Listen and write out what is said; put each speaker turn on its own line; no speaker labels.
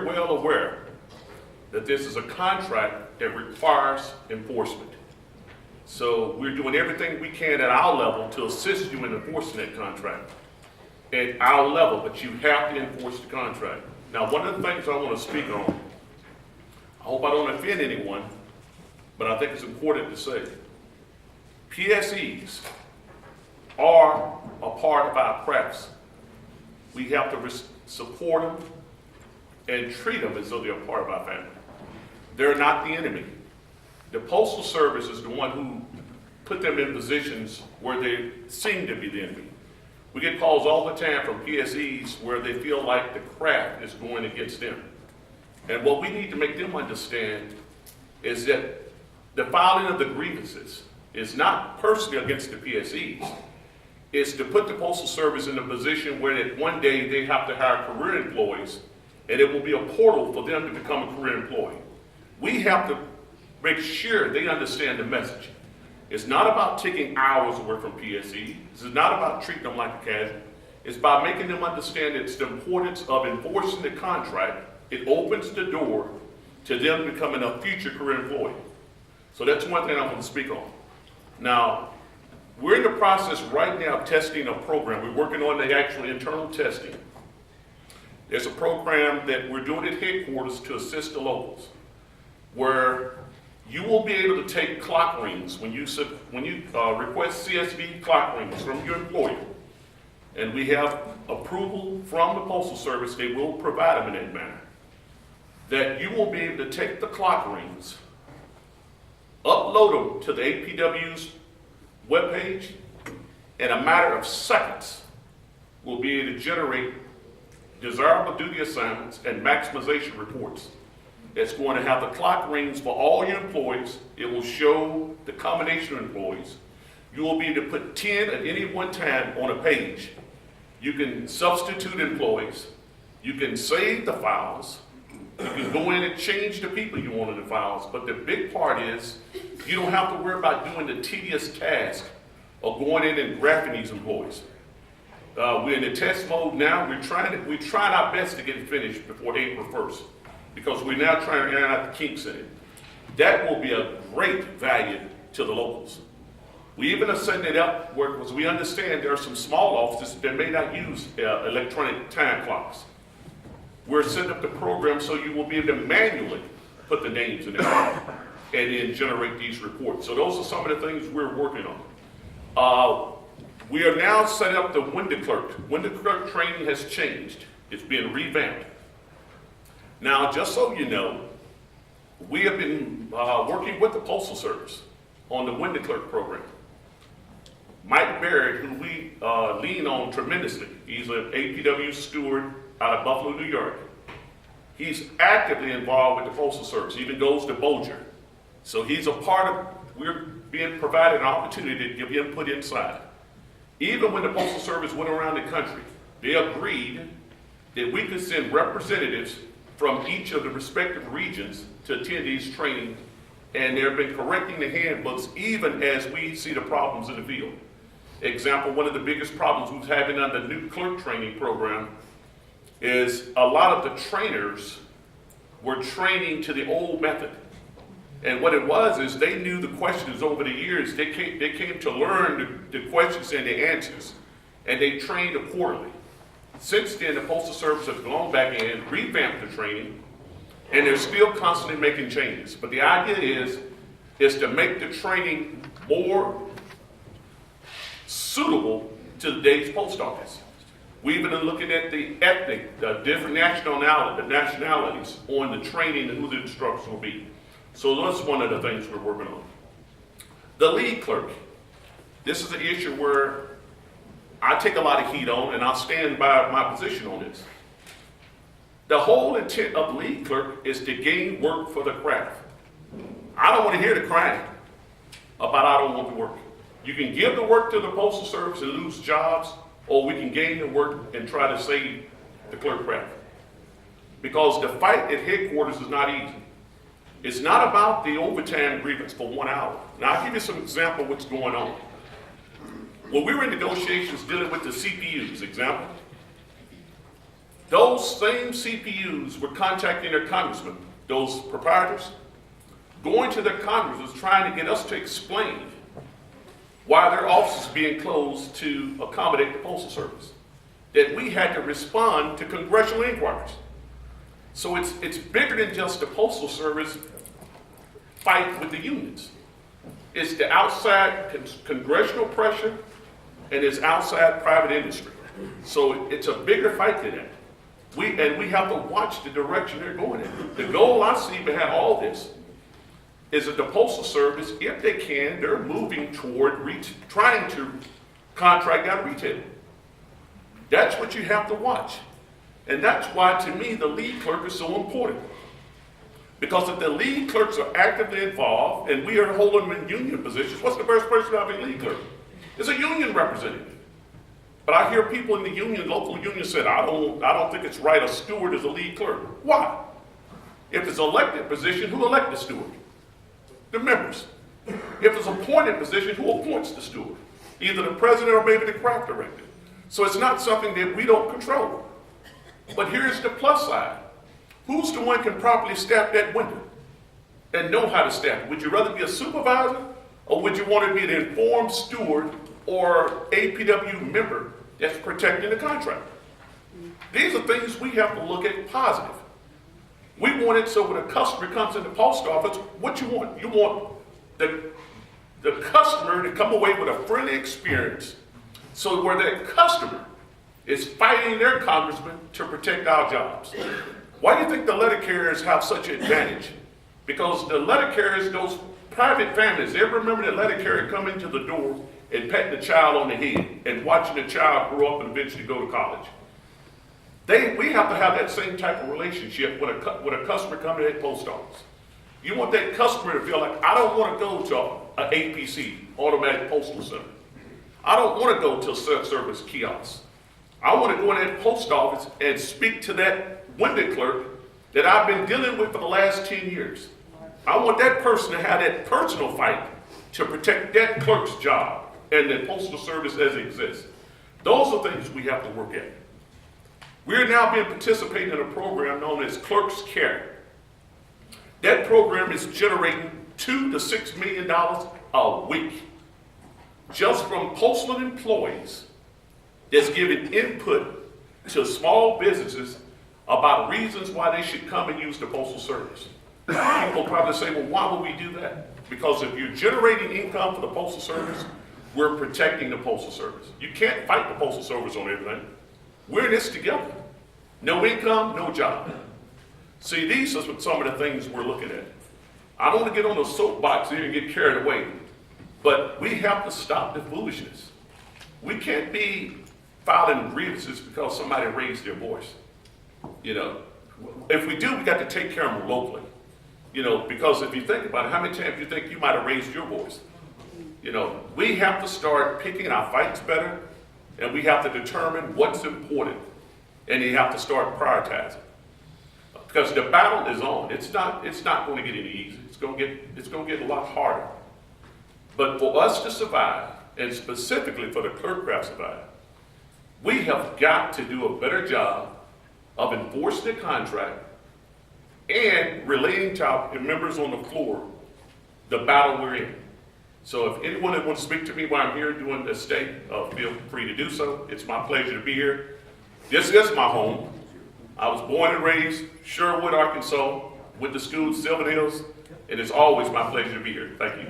well aware that this is a contract that requires enforcement. So we're doing everything we can at our level to assist you in enforcing that contract at our level, but you have to enforce the contract. Now, one of the things I want to speak on, I hope I don't offend anyone, but I think it's important to say, PSEs are a part of our crafts. We have to support them and treat them as though they're a part of our family. They're not the enemy. The Postal Service is the one who put them in positions where they seem to be the enemy. We get calls all the time from PSEs where they feel like the craft is going against them. And what we need to make them understand is that the filing of the grievances is not personally against the PSEs. It's to put the Postal Service in a position where that one day they have to hire career employees, and it will be a portal for them to become a career employee. We have to make sure they understand the message. It's not about taking hours away from PSE. This is not about treating them like a casual. It's by making them understand it's the importance of enforcing the contract. It opens the door to them becoming a future career employee. So that's one thing I want to speak on. Now, we're in the process right now of testing a program. We're working on the actual internal testing. There's a program that we're doing at headquarters to assist the locals, where you will be able to take clock rings when you request CSV clock rings from your employer, and we have approval from the Postal Service. They will provide them in that manner. That you will be able to take the clock rings, upload them to the APWU's webpage, in a matter of seconds, we'll be able to generate desirable duty assignments and maximization reports. It's going to have the clock rings for all your employees. It will show the combination of employees. You will be able to put 10 at any one time on a page. You can substitute employees. You can save the files. You can go in and change the people you want in the files. But the big part is you don't have to worry about doing the tedious task of going in and graphing these employees. We're in the test mode now. We're trying our best to get it finished before April 1st. Because we're now trying to iron out the kinks in it. That will be a great value to the locals. We even are setting it up where, because we understand there are some small offices that may not use electronic time clocks. We're setting up the program so you will be able to manually put the names in there and then generate these reports. So those are some of the things we're working on. We are now setting up the window clerk. Window clerk training has changed. It's been revamped. Now, just so you know, we have been working with the Postal Service on the window clerk program. Mike Barrett, who we lean on tremendously, he's an APWU steward out of Buffalo, New York. He's actively involved with the Postal Service. He even goes to Bolger. So he's a part of, we're being provided an opportunity to give input inside. Even when the Postal Service went around the country, they agreed that we could send representatives from each of the respective regions to attend these trainings, and they've been correcting the handbooks even as we see the problems in the field. Example, one of the biggest problems we're having on the new clerk training program is a lot of the trainers were training to the old method. And what it was is they knew the questions over the years. They came to learn the questions and the answers, and they trained accordingly. Since then, the Postal Service has gone back in, revamped the training, and they're still constantly making changes. But the idea is to make the training more suitable to today's post office. We've been looking at the ethnic, the different nationalities on the training and who the instructors will be. So that's one of the things we're working on. The lead clerk. This is an issue where I take a lot of heat on, and I'll stand by my position on this. The whole intent of the lead clerk is to gain work for the craft. I don't want to hear the crying about I don't want the work. You can give the work to the Postal Service and lose jobs, or we can gain the work and try to save the clerk craft. Because the fight at headquarters is not easy. It's not about the overtime grievance for 1 hour. Now, I'll give you some example of what's going on. When we were in negotiations dealing with the CPUs, example, those same CPUs were contacting their congressmen, those proprietors, going to their congressmen trying to get us to explain why their offices being closed to accommodate the Postal Service, that we had to respond to congressional inquiries. So it's bigger than just the Postal Service fight with the unions. It's the outside congressional pressure and it's outside private industry. So it's a bigger fight than that. We have to watch the direction they're going in. The goal I see behind all this is that the Postal Service, if they can, they're moving toward trying to contract out retail. That's what you have to watch. And that's why, to me, the lead clerk is so important. Because if the lead clerks are actively involved and we are holding them in union positions, what's the best person to have a lead clerk? It's a union representative. But I hear people in the union, local union, said, I don't think it's right a steward is a lead clerk. Why? If it's an elected position, who elects the steward? The members. If it's an appointed position, who appoints the steward? Either the president or maybe the craft director. So it's not something that we don't control. But here's the plus side. Who's the one can properly staff that window and know how to staff it? Would you rather be a supervisor or would you want to be an informed steward or APWU member that's protecting the contract? These are things we have to look at positive. We want it so when a customer comes in the post office, what you want? You want the customer to come away with a friendly experience so where that customer is fighting their congressman to protect our jobs. Why do you think the letter carriers have such an advantage? Because the letter carriers, those private families, they remember the letter carrier coming to the door and patting the child on the head and watching the child grow up and eventually go to college. We have to have that same type of relationship with a customer coming to that post office. You want that customer to feel like, I don't want to go to an APC, automatic postal center. I don't want to go to a self-service kiosk. I want to go in that post office and speak to that window clerk that I've been dealing with for the last 10 years. I want that person to have that personal fight to protect that clerk's job and the Postal Service as it exists. Those are things we have to work at. We're now being participating in a program known as Clerk's Care. That program is generating $2 to $6 million a week just from postal employees that's giving input to small businesses about reasons why they should come and use the Postal Service. People probably say, well, why would we do that? Because if you're generating income for the Postal Service, we're protecting the Postal Service. You can't fight the Postal Service on everything. We're in this together. No income, no job. See, these are some of the things we're looking at. I don't want to get on the soapbox here and get carried away, but we have to stop the foolishness. We can't be filing grievances because somebody raised their voice. You know, if we do, we got to take care of them locally. You know, because if you think about it, how many times do you think you might have raised your voice? You know, we have to start picking our fights better, and we have to determine what's important, and you have to start prioritizing. Because the battle is on. It's not going to get any easier. It's going to get a lot harder. But for us to survive, and specifically for the clerk craft to survive, we have got to do a better job of enforcing the contract and relating to our members on the floor the battle we're in. So if anyone that wants to speak to me while I'm here doing this state, feel free to do so. It's my pleasure to be here. This is my home. I was born and raised Sherwood, Arkansas, with the school Sylvan Hills, and it's always my pleasure to be here. Thank you.